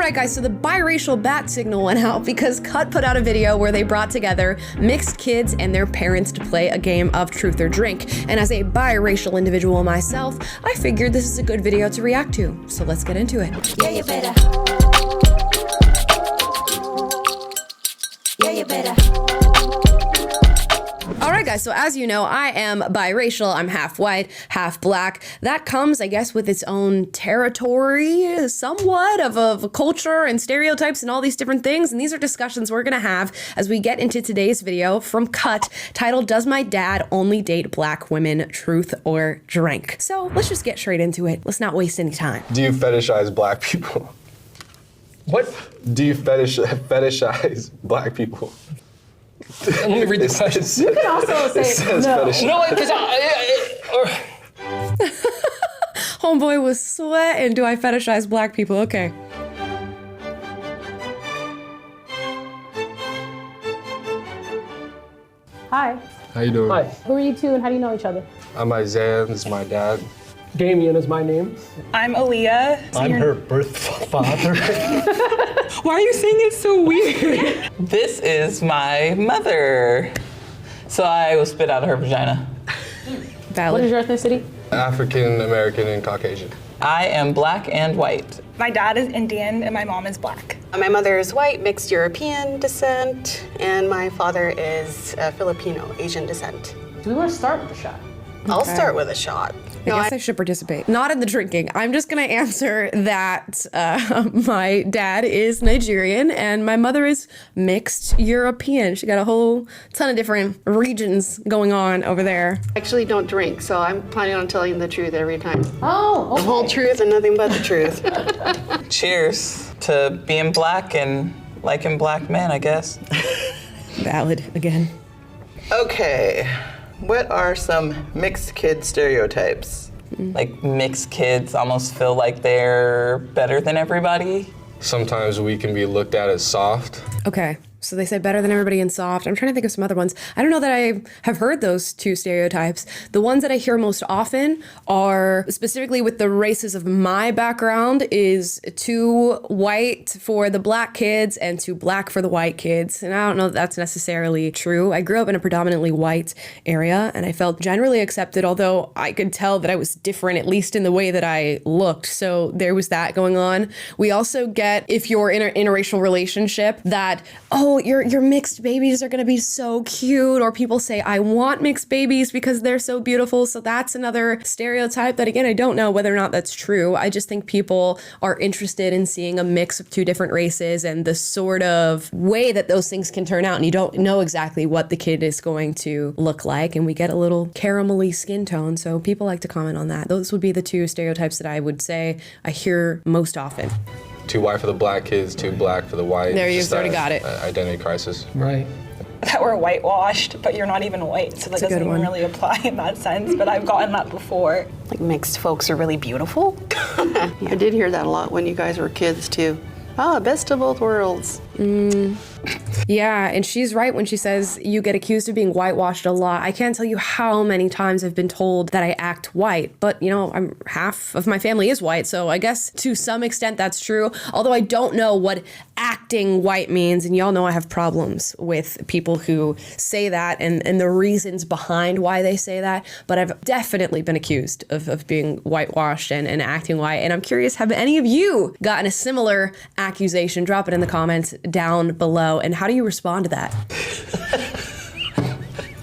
Alright guys, so the biracial bat signal went out because Cut put out a video where they brought together mixed kids and their parents to play a game of truth or drink. And as a biracial individual myself, I figured this is a good video to react to. So let's get into it. Yeah, you better. Yeah, you better. Alright guys, so as you know, I am biracial. I'm half white, half black. That comes, I guess, with its own territory, somewhat, of a culture and stereotypes and all these different things. And these are discussions we're gonna have as we get into today's video from Cut, titled, Does My Dad Only Date Black Women, Truth or Drink? So let's just get straight into it. Let's not waste any time. Do you fetishize black people? What? Do you fetishize black people? Let me read the question. You can also say no. No, because Homeboy was sweating. Do I fetishize black people? Okay. Hi. How you doing? Hi, Who are you two and how do you know each other? I'm Isaiah, this is my dad. Damien is my name. I'm Aaliyah. I'm her birth father. Why are you saying it so weird? This is my mother. So I was spit out of her vagina. Valid. What is your ethnicity? African American and Caucasian. I am black and white. My dad is Indian and my mom is black. My mother is white, mixed European descent, and my father is Filipino, Asian descent. Do we want to start with the shot? I'll start with a shot. I guess I should participate. Not in the drinking. I'm just gonna answer that my dad is Nigerian and my mother is mixed European. She got a whole ton of different regions going on over there. I actually don't drink, so I'm planning on telling the truth every time. Oh, okay. The whole truth and nothing but the truth. Cheers to being black and liking black men, I guess. Valid again. Okay, what are some mixed kid stereotypes? Like mixed kids almost feel like they're better than everybody. Sometimes we can be looked at as soft. Okay. So they say better than everybody and soft. I'm trying to think of some other ones. I don't know that I have heard those two stereotypes. The ones that I hear most often are specifically with the races of my background is too white for the black kids and too black for the white kids. And I don't know that that's necessarily true. I grew up in a predominantly white area and I felt generally accepted, although I could tell that I was different, at least in the way that I looked. So there was that going on. We also get, if you're in an interracial relationship, that, oh, your mixed babies are gonna be so cute, or people say, I want mixed babies because they're so beautiful. So that's another stereotype that, again, I don't know whether or not that's true. I just think people are interested in seeing a mix of two different races and the sort of way that those things can turn out. And you don't know exactly what the kid is going to look like. And we get a little caramelly skin tone. So people like to comment on that. Those would be the two stereotypes that I would say I hear most often. Too white for the black kids, too black for the white. There, you've Just already that, got it. Identity crisis. Right. That we're whitewashed, but you're not even white, so that a good doesn't even one. really apply in that sense, but I've gotten that before. Like mixed folks are really beautiful. I did hear that a lot when you guys were kids too. Ah, best of both worlds. Yeah, and she's right when she says you get accused of being whitewashed a lot. I can't tell you how many times I've been told that I act white, but you know, half of my family is white, so I guess to some extent that's true. Although I don't know what acting white means, and y'all know I have problems with people who say that and the reasons behind why they say that, but I've definitely been accused of being whitewashed and acting white, and I'm curious, have any of you gotten a similar accusation? Drop it in the comments down below. And how do you respond to that?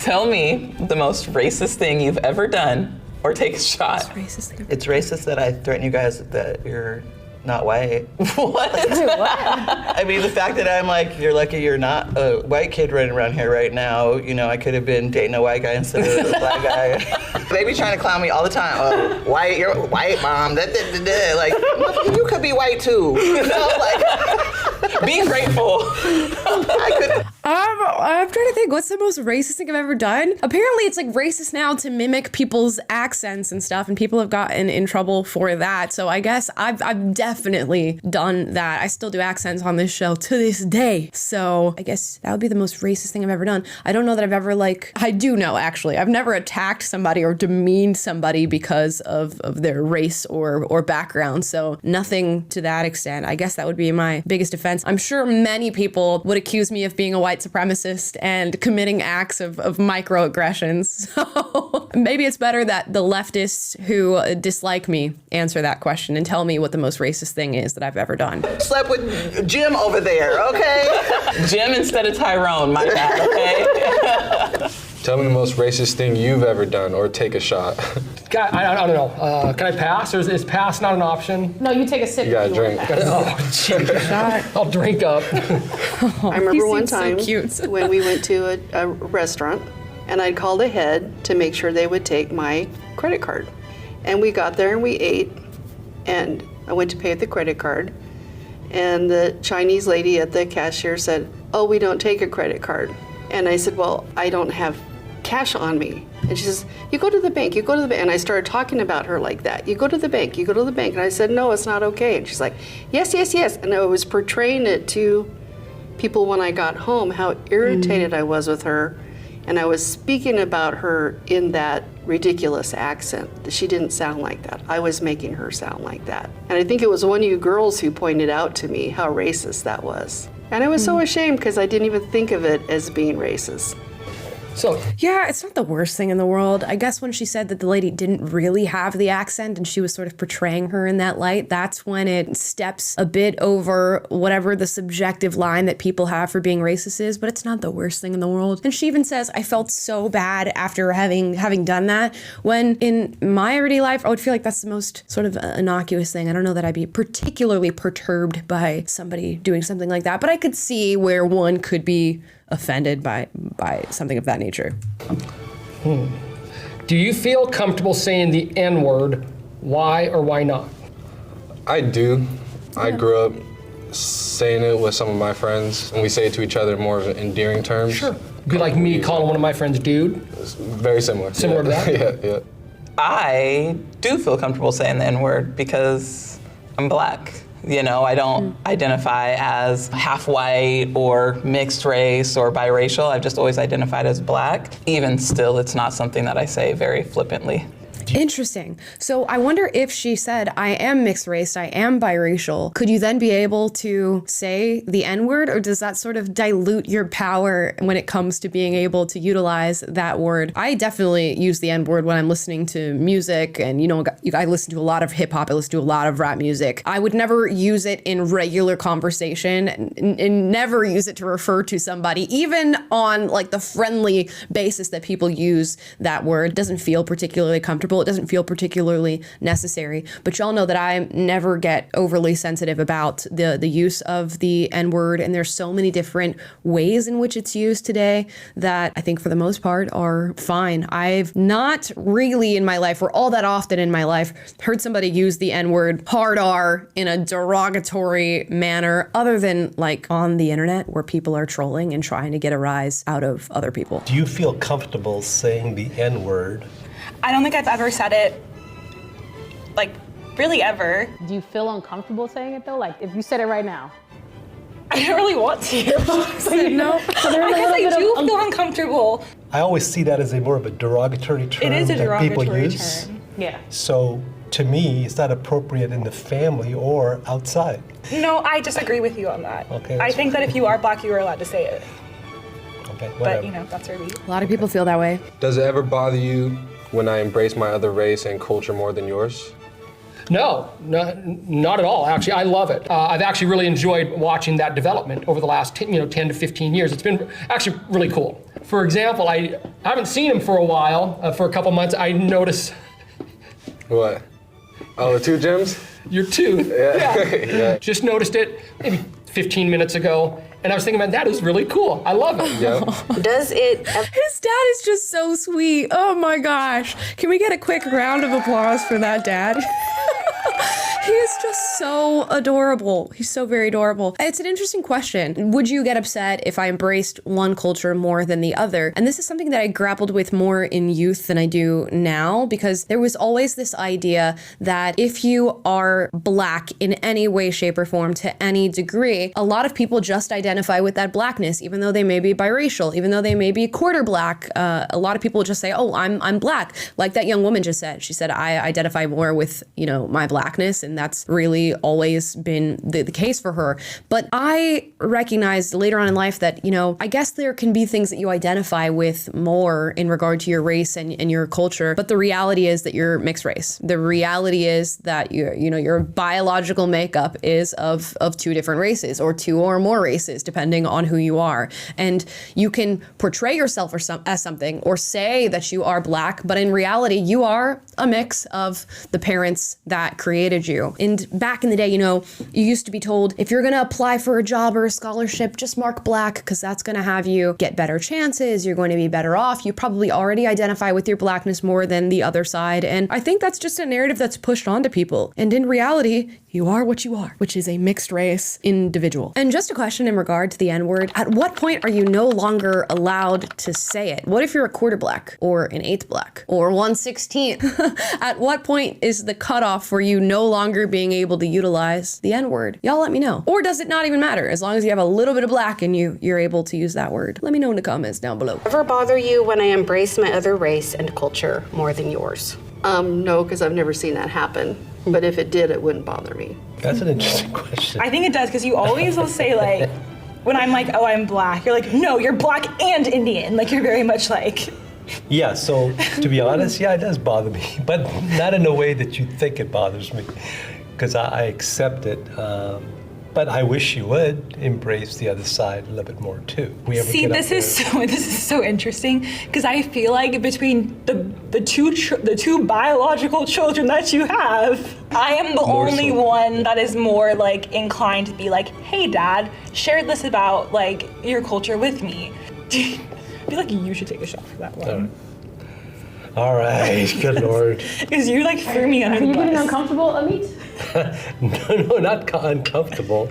Tell me the most racist thing you've ever done, or take a shot. It's racist that I threaten you guys that you're not white. What? I mean, the fact that I'm like, you're lucky you're not a white kid running around here right now. You know, I could have been dating a white guy instead of a black guy. They be trying to clown me all the time. Oh, white, you're white, mom. Like, you could be white too. You know, like. Be grateful. I could. I'm I'm trying to think, what's the most racist thing I've ever done? Apparently it's like racist now to mimic people's accents and stuff, and people have gotten in trouble for that. So I guess I've definitely done that. I still do accents on this show to this day. So I guess that would be the most racist thing I've ever done. I don't know that I've ever I do know actually. I've never attacked somebody or demeaned somebody because of their race or background. So nothing to that extent. I guess that would be my biggest offense. I'm sure many people would accuse me of being a white supremacist and committing acts of microaggressions. So maybe it's better that the leftists who dislike me answer that question and tell me what the most racist thing is that I've ever done. Slept with Jim over there, okay? Jim instead of Tyrone, my bad, okay? Tell me the most racist thing you've ever done, or take a shot. God, I don't know. Can I pass, or is pass not an option? No, you take a sip. You gotta if you want drink. that. Oh, jeez. I'll drink up. I remember one seems so time cute. when we went to a restaurant, and I'd called ahead to make sure they would take my credit card. And we got there and we ate, and I went to pay with the credit card, and the Chinese lady at the cashier said, "Oh, we don't take a credit card." And I said, "Well, I don't have cash on me." And she says, "You go to the bank, you go to the bank." And I started talking about her like that. "You go to the bank, you go to the bank." And I said, "No, it's not okay." And she's like, "Yes, yes, yes." And I was portraying it to people when I got home, how irritated I was with her. And I was speaking about her in that ridiculous accent. She didn't sound like that. I was making her sound like that. And I think it was one of you girls who pointed out to me how racist that was. And I was so ashamed because I didn't even think of it as being racist. So, Yeah, it's not the worst thing in the world. I guess when she said that the lady didn't really have the accent and she was sort of portraying her in that light, that's when it steps a bit over whatever the subjective line that people have for being racist is, but it's not the worst thing in the world. And she even says, "I felt so bad after having done that," when in my everyday life, I would feel like that's the most sort of innocuous thing. I don't know that I'd be particularly perturbed by somebody doing something like that, but I could see where one could be offended by something of that nature. do you feel comfortable saying the N-word? Why or why not? I do. I grew up saying it with some of my friends, and we say it to each other in more of endearing terms. Sure. Be like me calling one of my friends dude. It's very similar. Similar to that? Yeah. I do feel comfortable saying the N-word because I'm black. You know, I don't identify as half white or mixed race or biracial. I've just always identified as black. Even still, it's not something that I say very flippantly. Interesting. So I wonder if she said, "I am mixed race, I am biracial," could you then be able to say the N-word, or does that sort of dilute your power when it comes to being able to utilize that word? I definitely use the N-word when I'm listening to music, and I listen to a lot of hip hop, I listen to a lot of rap music. I would never use it in regular conversation and never use it to refer to somebody, even on like the friendly basis that people use that word. It doesn't feel particularly comfortable. It doesn't feel particularly necessary, but y'all know that I never get overly sensitive about the use of the N-word, and there's so many different ways in which it's used today that I think for the most part are fine. I've not really in my life, or all that often in my life, heard somebody use the N-word, hard R, in a derogatory manner, other than like on the internet where people are trolling and trying to get a rise out of other people. Do you feel comfortable saying the N-word? I don't think I've ever said it, like, really ever. Do you feel uncomfortable saying it though? Like if you said it right now. I don't really want to. No. So there's I guess I do feel uncomfortable. I always see that as more of a derogatory term It is a that people derogatory use. term. Yeah. So to me, it's not appropriate in the family or outside. No, I disagree with you on that. Okay, I that's think that if you are black, you are allowed to say it. Okay, whatever. But, that's where we... A lot of people feel that way. Does it ever bother you when I embrace my other race and culture more than yours? No, not at all. Actually, I love it. I've actually really enjoyed watching that development over the last 10 to 15 years. It's been actually really cool. For example, I haven't seen him for a while, for a couple months. I noticed... What? Oh, the two gyms? Your tooth. Yeah. Yeah. Just noticed it maybe 15 minutes ago. And I was thinking, man, that is really cool. I love it. Yeah. Does it His dad is just so sweet. Oh my gosh. Can we get a quick round of applause for that dad? He is just so adorable. He's so very adorable. It's an interesting question. Would you get upset if I embraced one culture more than the other? And this is something that I grappled with more in youth than I do now, because there was always this idea that if you are black in any way, shape, or form to any degree, a lot of people just identify with that blackness, even though they may be biracial, even though they may be quarter black. A lot of people just say, oh, I'm black. Like that young woman just said. She said, I identify more with, my blackness, and that's really always been the case for her. But I recognized later on in life that, I guess there can be things that you identify with more in regard to your race and your culture, but the reality is that you're mixed race. The reality is that your biological makeup is of two different races, or two or more races, depending on who you are. And you can portray yourself as something, or say that you are black, but in reality, you are a mix of the parents that created you. And back in the day, you used to be told, if you're going to apply for a job or a scholarship, just mark black, because that's going to have you get better chances. You're going to be better off. You probably already identify with your blackness more than the other side. And I think that's just a narrative that's pushed onto people. And in reality, you are what you are, which is a mixed race individual. And just a question in regard to the N-word, at what point are you no longer allowed to say it? What if you're a quarter black, or an eighth black, or 1/16? At what point is the cutoff for you no longer being able to utilize the N-word? Y'all let me know. Or does it not even matter? As long as you have a little bit of black in you, you're able to use that word. Let me know in the comments down below. Ever bother you when I embrace my other race and culture more than yours? No, because I've never seen that happen. But if it did, it wouldn't bother me. That's an interesting question. I think it does, because you always will say, like, when I'm like, oh, I'm black, you're like, no, you're black and Indian. Like, you're very much like... Yeah, so to be honest, yeah, it does bother me, but not in a way that you think it bothers me, because I accept it. But I wish you would embrace the other side a little bit more too. See, this is so interesting, because I feel like between the two biological children that you have, I am the only one that is more like inclined to be like, hey, Dad, share this about like your culture with me. I feel like you should take a shot for that one. All right, good Lord. Because you like threw me under the bus. Are you getting uncomfortable, Amit? No, not uncomfortable.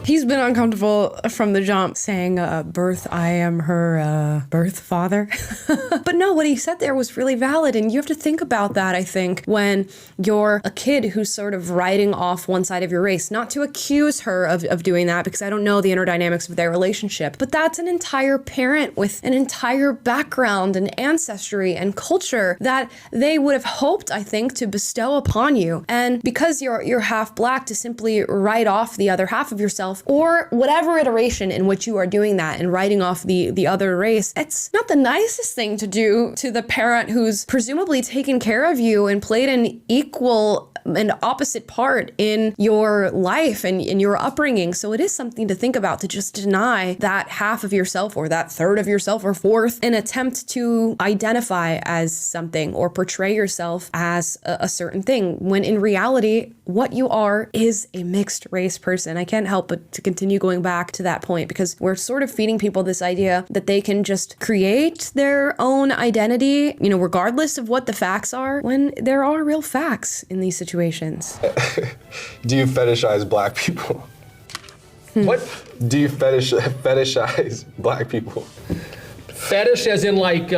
He's been uncomfortable from the jump, saying, I am her birth father. But no, what he said there was really valid. And you have to think about that, I think, when you're a kid who's sort of writing off one side of your race. Not to accuse her of doing that, because I don't know the inner dynamics of their relationship. But that's an entire parent with an entire background and ancestry and culture that they would have hoped, I think, to bestow upon you. And because you're half black, to simply write off the other half of yourself, or whatever iteration in which you are doing that and writing off the other race, it's not the nicest thing to do to the parent who's presumably taken care of you and played an equal and opposite part in your life and in your upbringing. So it is something to think about, to just deny that half of yourself, or that third of yourself, or fourth, and attempt to identify as something or portray yourself as a certain thing, when in reality, what you are is a mixed race person. I can't help but to continue going back to that point, because we're sort of feeding people this idea that they can just create their own identity, regardless of what the facts are, when there are real facts in these situations. Do you fetishize black people? What? Do you fetishize black people? Fetish as in like,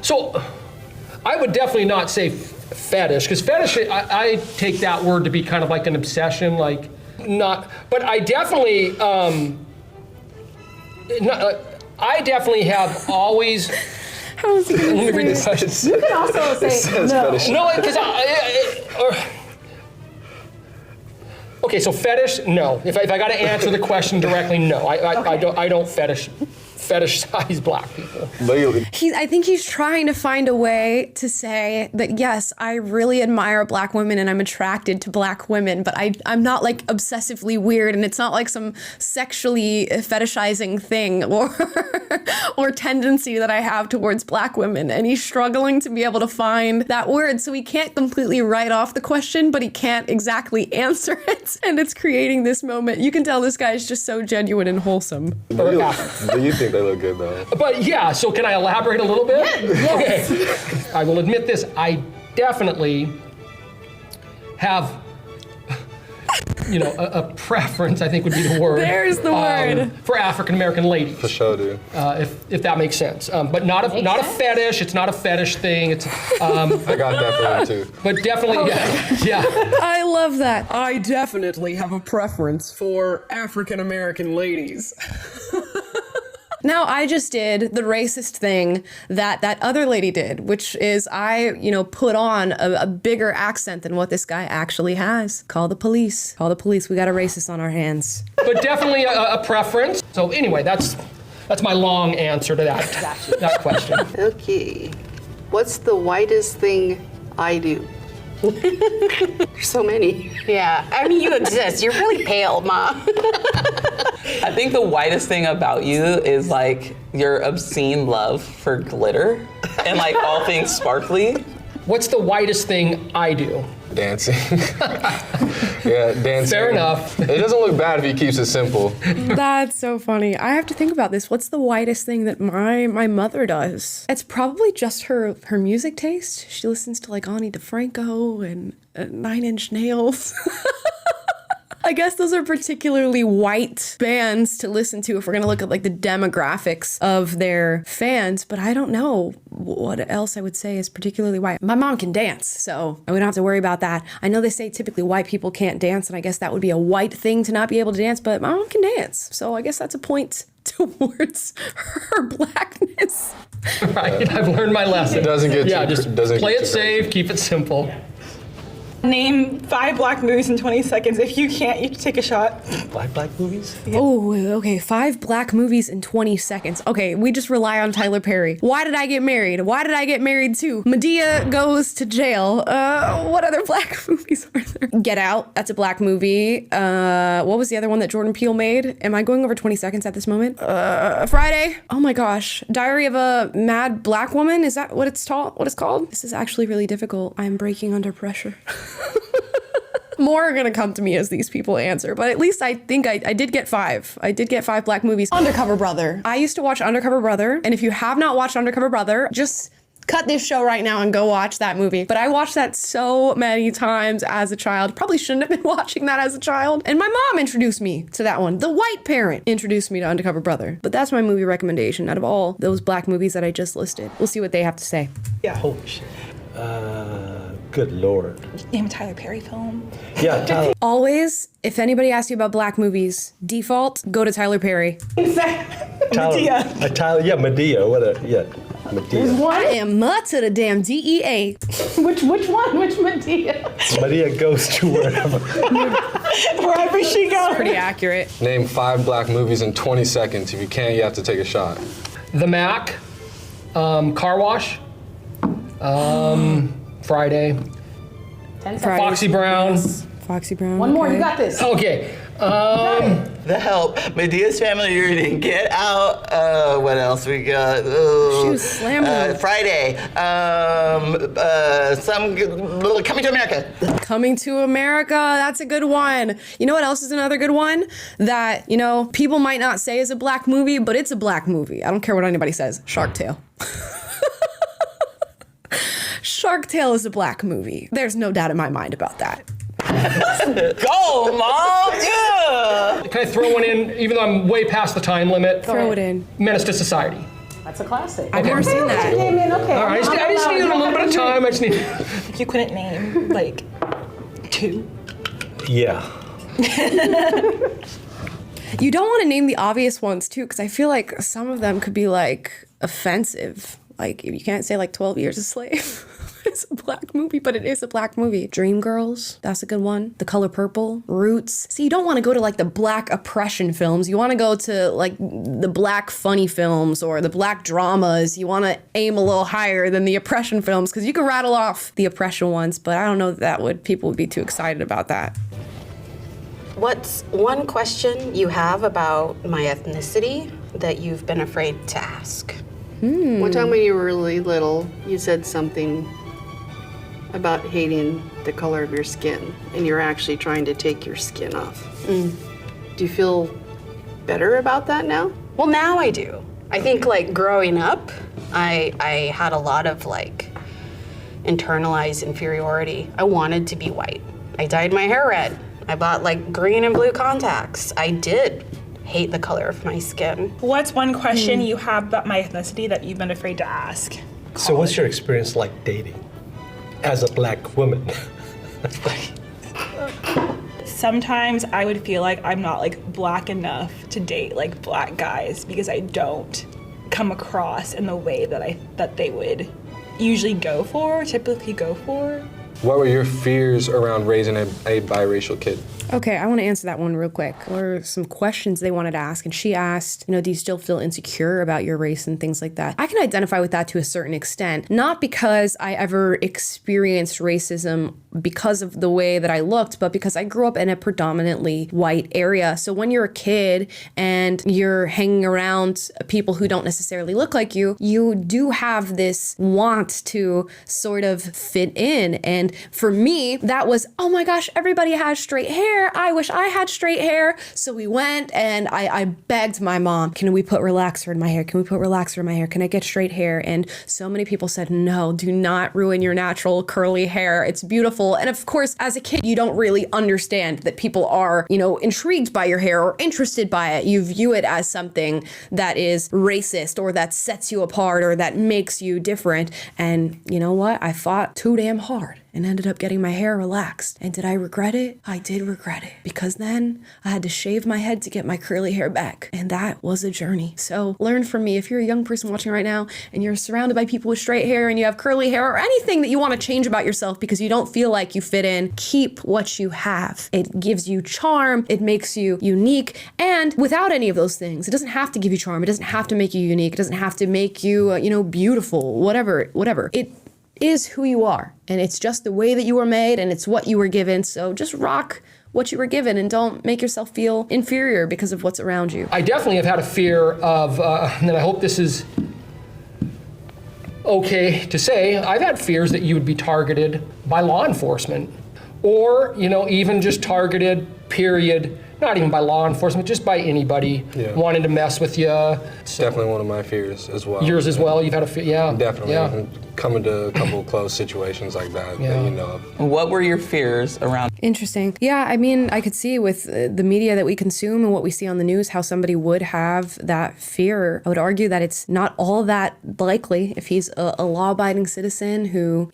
so I would definitely not say fetish, because fetish, I take that word to be kind of like an obsession, like not, but I definitely, I definitely have always. How is he going to read this? You can also say no. No, because okay, so fetish, no. If I got to answer the question directly, no. I don't fetishize black people. I think he's trying to find a way to say that, yes, I really admire black women and I'm attracted to black women, but I'm not like obsessively weird, and it's not like some sexually fetishizing thing or tendency that I have towards black women. And he's struggling to be able to find that word. So he can't completely write off the question, but he can't exactly answer it. And it's creating this moment. You can tell this guy is just so genuine and wholesome. Do you think They look good though. But yeah, so can I elaborate a little bit? Yes. Okay. I will admit this. I definitely have, a preference, I think would be the word. There's the word. For African American ladies. For sure, dude. If that makes sense. But not a fetish. It's not a fetish thing. It's. I got that for one too. But definitely, yeah. I love that. I definitely have a preference for African American ladies. Now, I just did the racist thing that other lady did, which is I, put on a bigger accent than what this guy actually has. Call the police. Call the police. We got a racist on our hands. But definitely a preference. So anyway, that's my long answer to that question. Okay. What's the whitest thing I do? There's so many. Yeah, I mean, you exist. You're really pale, Ma. I think the whitest thing about you is like your obscene love for glitter and like all things sparkly. What's the whitest thing I do? Dancing. Yeah, dancing. Fair enough. It doesn't look bad if he keeps it simple. That's so funny. I have to think about this. What's the whitest thing that my mother does? It's probably just her music taste. She listens to like Ani DeFranco and 9 Inch Nails. I guess those are particularly white bands to listen to if we're gonna look at like the demographics of their fans, but I don't know what else I would say is particularly white. My mom can dance, so we don't have to worry about that. I know they say typically white people can't dance, and I guess that would be a white thing to not be able to dance, but my mom can dance, so I guess that's a point towards her blackness. Right, I've learned my lesson. It doesn't get just play it safe, keep it simple. Name 5 black movies in 20 seconds. If you can't, you can take a shot. 5 black movies? Oh, okay. 5 black movies in 20 seconds. Okay, we just rely on Tyler Perry. Why Did I Get Married? Why Did I Get Married Too? Medea Goes to Jail. What other black movies are there? Get Out. That's a black movie. What was the other one that Jordan Peele made? Am I going over 20 seconds at this moment? Friday. Oh my gosh. Diary of a Mad Black Woman. Is that what it's called? This is actually really difficult. I'm breaking under pressure. More are gonna come to me as these people answer, but at least I think I did get 5. I did get 5 black movies. Undercover Brother. I used to watch Undercover Brother, and if you have not watched Undercover Brother, just cut this show right now and go watch that movie. But I watched that so many times as a child. Probably shouldn't have been watching that as a child. And my mom introduced me to that one. The white parent introduced me to Undercover Brother. But that's my movie recommendation out of all those black movies that I just listed. We'll see what they have to say. Yeah. Holy shit. Good Lord. Name a Tyler Perry film. Yeah, Tyler. Always, if anybody asks you about black movies, default, go to Tyler Perry. Medea. Medea. Medea. I am to the damn DEA. Which one? Which Medea? Medea goes to wherever. Wherever she goes. Pretty accurate. Name 5 black movies in 20 seconds. If you can't, you have to take a shot. The Mac, Car Wash, Friday, 10 seconds. Foxy Brown. Foxy Brown. One more, okay. you got this. Okay. The Help, Medea's Family Reunion, Get Out. What else we got? She was slamming. Friday. Coming to America. Coming to America. That's a good one. You know what else is another good one? That, people might not say is a black movie, but it's a black movie. I don't care what anybody says. Sharktail. Sharktail is a black movie. There's no doubt in my mind about that. Go, Mom! Yeah! Can I throw one in, even though I'm way past the time limit? Throw it in. Menace to Society. That's a classic. I've never seen that. Okay. All right, I just need a little bit of time. I just need. You couldn't name, 2. Yeah. You don't want to name the obvious ones, too, because I feel like some of them could be, offensive. You can't say, 12 Years a Slave. It's a black movie, but it is a black movie. Dreamgirls, that's a good one. The Color Purple, Roots. See, you don't want to go to the black oppression films. You want to go to the black funny films or the black dramas. You want to aim a little higher than the oppression films because you can rattle off the oppression ones, but I don't know that people would be too excited about that. What's one question you have about my ethnicity that you've been afraid to ask? One time when you were really little, you said something about hating the color of your skin, and you're actually trying to take your skin off. Do you feel better about that now? Well, now I do. I think like growing up, I had a lot of like internalized inferiority. I wanted to be white. I dyed my hair red. I bought like green and blue contacts. I did hate the color of my skin. What's one question you have about my ethnicity that you've been afraid to ask? So what's your experience like dating as a black woman? Sometimes I would feel like I'm not like black enough to date like black guys because I don't come across in the way that they would typically go for. What were your fears around raising a biracial kid? Okay, I want to answer that one real quick. There were some questions they wanted to ask, and she asked, do you still feel insecure about your race and things like that? I can identify with that to a certain extent, not because I ever experienced racism because of the way that I looked, but because I grew up in a predominantly white area. So when you're a kid and you're hanging around people who don't necessarily look like you do have this want to sort of fit in. And for me, that was, oh my gosh, everybody has straight hair. I wish I had straight hair. So we went and I begged my mom, can we put relaxer in my hair? Can we put relaxer in my hair? Can I get straight hair? And so many people said, no, do not ruin your natural curly hair. It's beautiful. And of course, as a kid, you don't really understand that people are, intrigued by your hair or interested by it. You view it as something that is racist or that sets you apart or that makes you different. And you know what? I fought too damn hard and ended up getting my hair relaxed. And did I regret it? I did regret it, because then I had to shave my head to get my curly hair back. And that was a journey. So learn from me. If you're a young person watching right now and you're surrounded by people with straight hair and you have curly hair or anything that you want to change about yourself because you don't feel like you fit in, keep what you have. It gives you charm. It makes you unique. And without any of those things, it doesn't have to give you charm. It doesn't have to make you unique. It doesn't have to make you, beautiful, whatever. It is who you are, and it's just the way that you were made, and it's what you were given. So just rock what you were given and don't make yourself feel inferior because of what's around you. I definitely have had a fear of, and I hope this is okay to say, I've had fears that you would be targeted by law enforcement, or even just targeted, period. Not even by law enforcement, just by anybody wanting to mess with you. So, definitely one of my fears as well. Yours as well? You've had a fear? Yeah. Definitely. Yeah. Coming to a couple of close situations like that that you know of. What were your fears around? Interesting. Yeah, I mean, I could see with the media that we consume and what we see on the news how somebody would have that fear. I would argue that it's not all that likely if he's a law-abiding citizen who,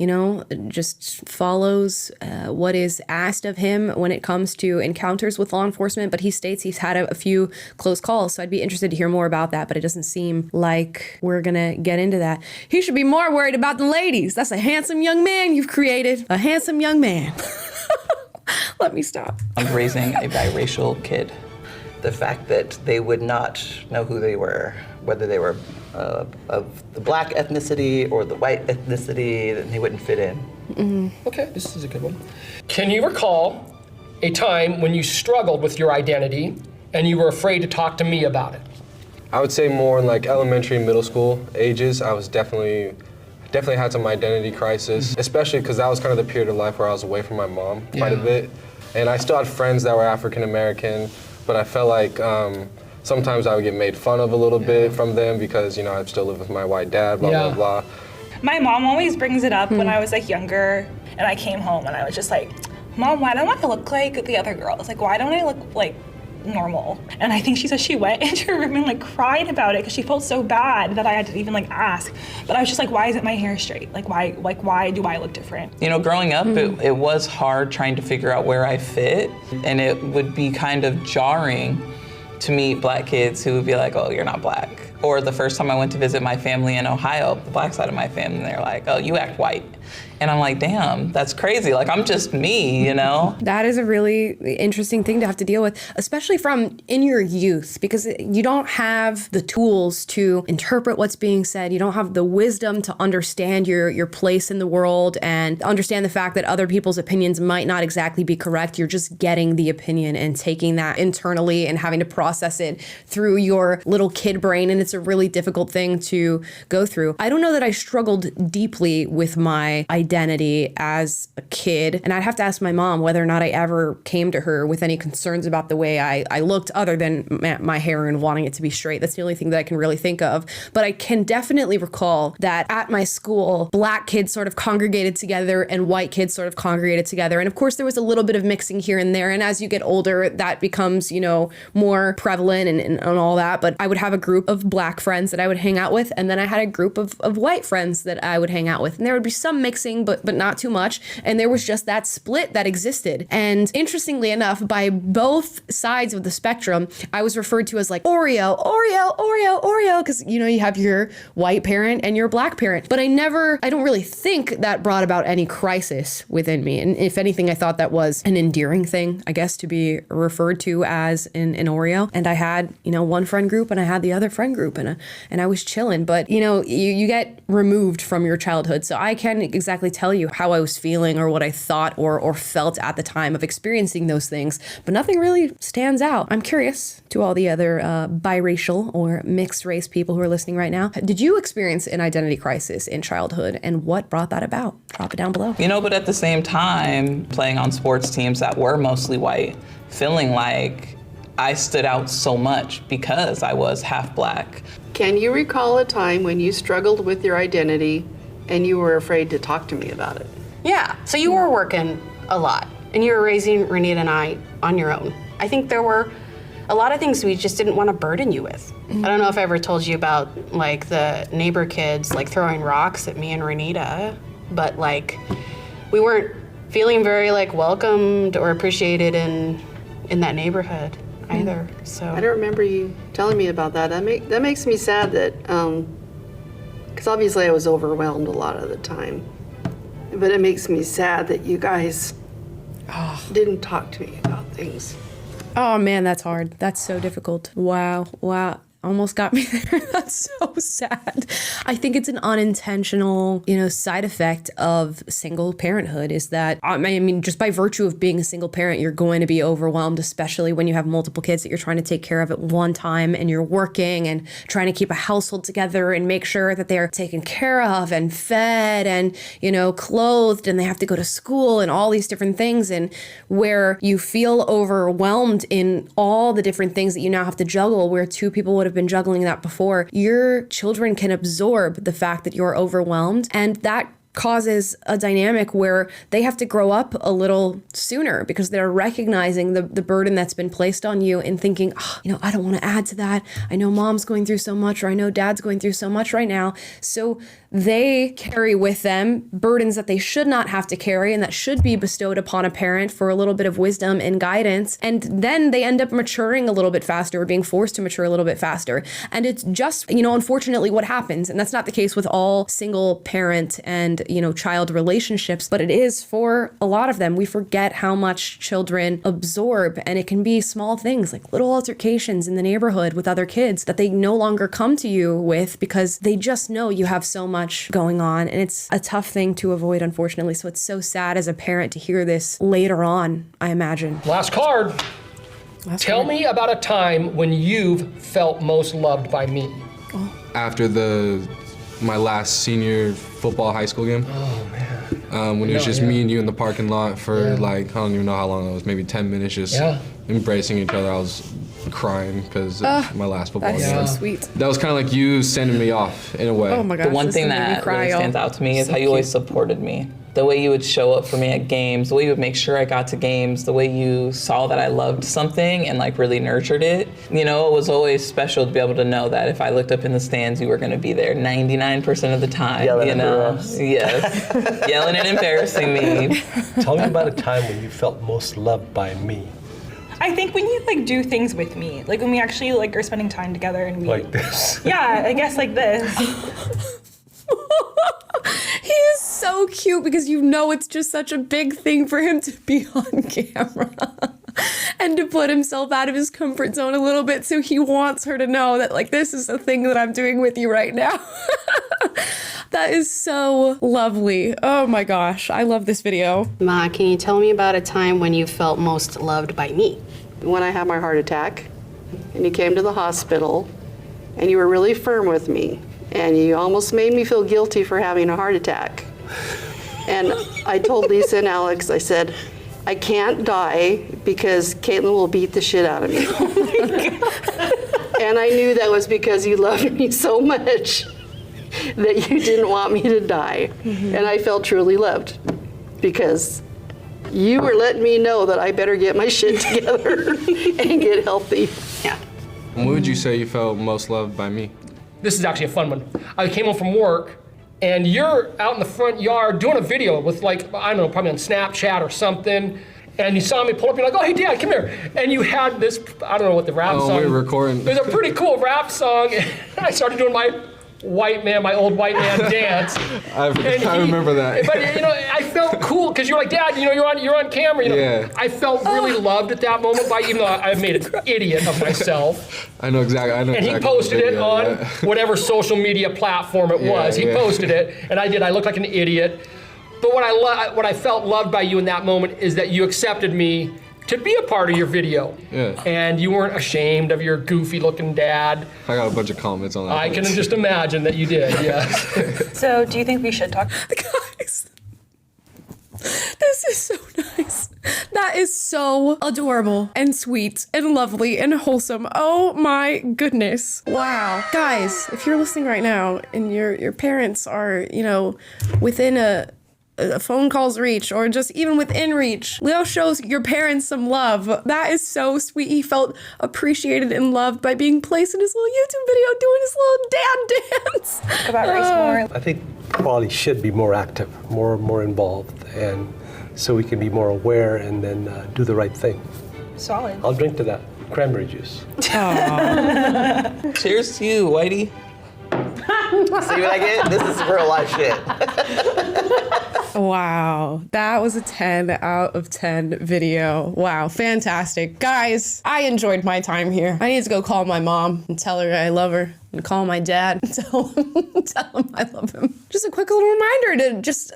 just follows what is asked of him when it comes to encounters with law enforcement. But he states he's had a few close calls, so I'd be interested to hear more about that, but it doesn't seem like we're gonna get into that. He should be more worried about the ladies. That's a handsome young man you've created. A handsome young man. Let me stop. I'm raising a biracial kid. The fact that they would not know who they were, whether they were of the black ethnicity or the white ethnicity, that they wouldn't fit in. Mm-hmm. Okay, this is a good one. Can you recall a time when you struggled with your identity and you were afraid to talk to me about it? I would say more in like elementary and middle school ages. I was definitely had some identity crisis, especially because that was kind of the period of life where I was away from my mom quite a bit. And I still had friends that were African American, but I felt like sometimes I would get made fun of a little bit from them because, I still live with my white dad, blah, blah. My mom always brings it up when I was like younger and I came home and I was just like, Mom, why don't I look like the other girls? Like, why don't I look like normal? And I think she said she went into her room and like cried about it because she felt so bad that I had to even like ask. But I was just like, why isn't my hair straight? Why do I look different? Growing up, it was hard trying to figure out where I fit, and it would be kind of jarring to meet black kids who would be like, oh, you're not black. Or the first time I went to visit my family in Ohio, the black side of my family, they're like, oh, you act white. And I'm like, damn, that's crazy. Like, I'm just me, That is a really interesting thing to have to deal with, especially from in your youth, because you don't have the tools to interpret what's being said. You don't have the wisdom to understand your place in the world and understand the fact that other people's opinions might not exactly be correct. You're just getting the opinion and taking that internally and having to process it through your little kid brain. And it's a really difficult thing to go through. I don't know that I struggled deeply with my my identity as a kid. And I'd have to ask my mom whether or not I ever came to her with any concerns about the way I looked, other than my hair and wanting it to be straight. That's the only thing that I can really think of. But I can definitely recall that at my school, black kids sort of congregated together and white kids sort of congregated together. And of course, there was a little bit of mixing here and there. And as you get older, that becomes, more prevalent and all that. But I would have a group of black friends that I would hang out with. And then I had a group of white friends that I would hang out with. And there would be some mixing, but not too much. And there was just that split that existed. And interestingly enough, by both sides of the spectrum, I was referred to as like Oreo, because, you have your white parent and your black parent. But I don't really think that brought about any crisis within me. And if anything, I thought that was an endearing thing, I guess, to be referred to as an Oreo. And I had, one friend group and I had the other friend group and I was chilling. But, you get removed from your childhood. So I can't exactly tell you how I was feeling or what I thought or felt at the time of experiencing those things. But nothing really stands out. I'm curious to all the other biracial or mixed race people who are listening right now. Did you experience an identity crisis in childhood, and what brought that about? Drop it down below. But at the same time, playing on sports teams that were mostly white, feeling like I stood out so much because I was half black. Can you recall a time when you struggled with your identity and you were afraid to talk to me about it? Yeah, so you were working a lot and you were raising Renita and I on your own. I think there were a lot of things we just didn't want to burden you with. I don't know if I ever told you about like the neighbor kids like throwing rocks at me and Renita, but like we weren't feeling very like welcomed or appreciated in that neighborhood either. So I don't remember you telling me about that. That makes me sad that, because obviously I was overwhelmed a lot of the time. But it makes me sad that you guys didn't talk to me about things. Oh man, that's hard. That's so difficult. Wow. Almost got me there. That's so sad. I think it's an unintentional, side effect of single parenthood is that, just by virtue of being a single parent, you're going to be overwhelmed, especially when you have multiple kids that you're trying to take care of at one time and you're working and trying to keep a household together and make sure that they're taken care of and fed and, clothed, and they have to go to school and all these different things, and where you feel overwhelmed in all the different things that you now have to juggle, where two people would have been juggling that before, your children can absorb the fact that you're overwhelmed, and that causes a dynamic where they have to grow up a little sooner because they're recognizing the burden that's been placed on you and thinking, I don't want to add to that. I know mom's going through so much, or I know dad's going through so much right now. So they carry with them burdens that they should not have to carry and that should be bestowed upon a parent for a little bit of wisdom and guidance. And then they end up maturing a little bit faster, or being forced to mature a little bit faster. And it's just, unfortunately what happens. And that's not the case with all single parent and, child relationships, but it is for a lot of them. We forget how much children absorb, and it can be small things like little altercations in the neighborhood with other kids that they no longer come to you with because they just know you have so much going on. And it's a tough thing to avoid, unfortunately. So it's so sad as a parent to hear this later on, I imagine. Last card. Tell me about a time when you've felt most loved by me. After my last senior football high school game. Oh man. When it was just me and you in the parking lot for I don't even know how long it was, maybe 10 minutes, just embracing each other. I was crying because of my last football game. That's so sweet. That was kind of like you sending me off in a way. Oh my gosh. The one thing that really stands out to me is how you always supported me. The way you would show up for me at games, the way you would make sure I got to games, the way you saw that I loved something and like really nurtured it. It was always special to be able to know that if I looked up in the stands, you were going to be there 99% of the time. Yelling at us. Yes. Yelling and embarrassing me. Tell me about a time when you felt most loved by me. I think when you do things with me, like when we actually are spending time together and we Like this. Yeah, I guess like this. He is so cute because it's just such a big thing for him to be on camera and to put himself out of his comfort zone a little bit. So he wants her to know that this is a thing that I'm doing with you right now. That is so lovely. Oh my gosh, I love this video. Ma, can you tell me about a time when you felt most loved by me? When I had my heart attack and you came to the hospital and you were really firm with me and you almost made me feel guilty for having a heart attack. And I told Lisa and Alex, I said, I can't die because Caitlin will beat the shit out of me. And I knew that was because you loved me so much that you didn't want me to die. And I felt truly loved because you were letting me know that I better get my shit together and get healthy. Yeah. When would you say you felt most loved by me? This is actually a fun one. I came home from work, and you're out in the front yard doing a video with, like, I don't know, probably on Snapchat or something, and you saw me pull up, you're like, oh, hey, Dad, come here. And you had this, I don't know what the rap song. Oh, we were recording. It was a pretty cool rap song, and I started doing my old white man dance. I remember that. But I felt cool because you're like, Dad, you're on camera. Yeah. I felt really loved at that moment even though I made an idiot of myself. I know exactly. And he posted it on whatever social media platform it was. He posted it, and I looked like an idiot. But what I felt loved by you in that moment is that you accepted me to be a part of your video. Yeah. And you weren't ashamed of your goofy looking dad. I got a bunch of comments on that. I can just imagine that you did, yes. So do you think we should talk? Guys, this is so nice. That is so adorable and sweet and lovely and wholesome. Oh my goodness. Wow. Guys, if you're listening right now and your parents are, within a phone call's reach or just even within reach, Leo shows your parents some love. That is so sweet. He felt appreciated and loved by being placed in his little YouTube video doing his little dad dance. Talk about race more. I think Polly should be more active, more involved, and so we can be more aware and then do the right thing. Solid. I'll drink to that. Cranberry juice. Cheers to you, Whitey. See what I get? This is real life shit. Wow, that was a 10 out of 10 video. Wow, fantastic. Guys, I enjoyed my time here. I need to go call my mom and tell her I love her. And call my dad and tell him I love him. Just a quick little reminder to just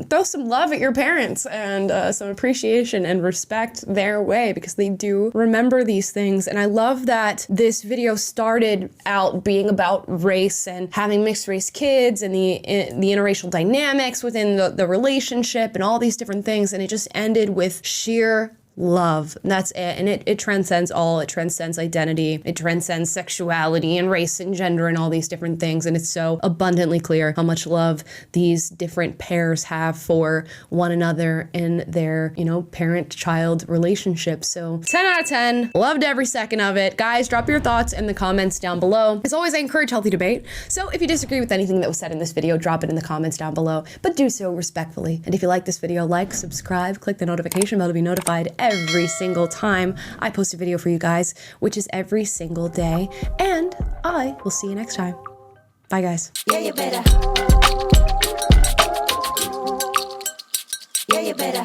throw some love at your parents and some appreciation and respect their way because they do remember these things. And I love that this video started out being about race and having mixed race kids and the interracial dynamics within the relationship and all these different things. And it just ended with sheer love. And that's it. And it transcends all. It transcends identity. It transcends sexuality and race and gender and all these different things. And it's so abundantly clear how much love these different pairs have for one another in their, parent-child relationship. So 10 out of 10. Loved every second of it. Guys, drop your thoughts in the comments down below. As always, I encourage healthy debate. So if you disagree with anything that was said in this video, drop it in the comments down below, but do so respectfully. And if you like this video, like, subscribe, click the notification bell to be notified every single time I post a video for you guys, which is every single day. And I will see you next time. Bye, guys. Yeah, you better. Yeah, you better.